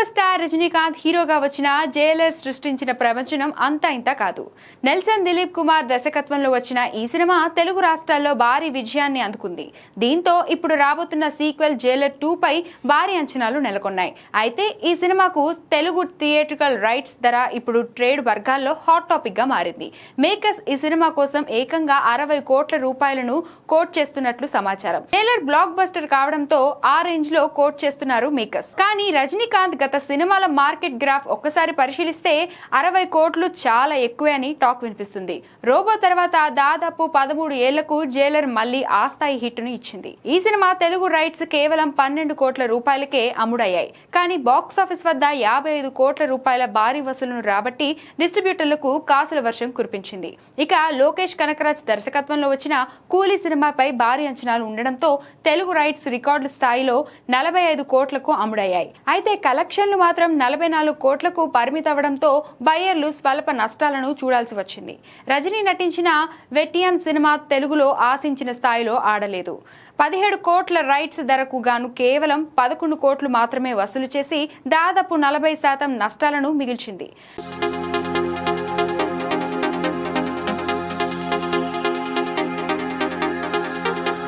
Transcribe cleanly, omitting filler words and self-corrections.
Super star Rajinikanth హీరోగా వచ్చిన Jailer సృష్టించిన ప్రపంచం అంతా ఇంత కాదు. నెల్సన్ దిలీప్ కుమార్ దర్శకత్వంలో వచ్చిన ఈ సినిమా తెలుగు రాష్ట్రాల్లో భారీ విజయాన్ని అందుకుంది. దీంతో ఇప్పుడు రాబోతున్న సీక్వెల్ జైలర్ 2 పై భారీ అంచనాలు నెలకొన్నాయి. అయితే ఈ సినిమాకు తెలుగు థియేట్రికల్ రైట్స్ ధర ఇప్పుడు ట్రేడ్ వర్గాల్లో హాట్ టాపిక్ గా మారింది. మేకర్స్ ఈ సినిమా కోసం ఏకంగా 60 కోట్ల రూపాయలను కోట్ చేస్తున్నట్లు సమాచారం. జైలర్ బ్లాక్ బస్టర్ కావడంతో ఆ రేంజ్ లో కోట్ చేస్తున్నారు మేకర్స్. కానీ రజనీకాంత్ గత సినిమాల మార్కెట్ గ్రాఫ్ ఒక్కసారి పరిశీలిస్తే 60 కోట్లు చాలా ఎక్కువే అని టాక్ వినిపిస్తుంది. రోబో తర్వాత దాదాపు 13 ఏళ్లకు జైలర్ మళ్లీ ఆ స్థాయి హిట్ ను ఇచ్చింది. ఈ సినిమా తెలుగు రైట్స్ కేవలం 12 కోట్ల రూపాయలకే అమ్ముడయ్యాయి. కానీ బాక్సాఫీస్ వద్ద 55 కోట్ల రూపాయల భారీ వసూలును రాబట్టి డిస్ట్రిబ్యూటర్లకు కాసుల వర్షం కురిపించింది. ఇక లోకేష్ కనకరాజ్ దర్శకత్వంలో వచ్చిన కూలీ సినిమాపై భారీ అంచనాలు ఉండడంతో తెలుగు రైట్స్ రికార్డు స్థాయిలో 45 కోట్లకు అమ్ముడయ్యాయి. అయితే కలెక్షన్లు మాత్రం 44 కోట్లకు పరిమితవడంతో బయ్యర్లు స్వల్ప నష్టాలను చూడాల్సి వచ్చింది. రజనీ నటించిన వెట్టియన్ సినిమా తెలుగులో ఆశించిన స్థాయిలో ఆడలేదు. 17 కోట్ల రైట్స్ ధరకు గాను కేవలం 11 కోట్లు మాత్రమే వసూలు చేసి దాదాపు 40% నష్టాలను మిగిల్చింది.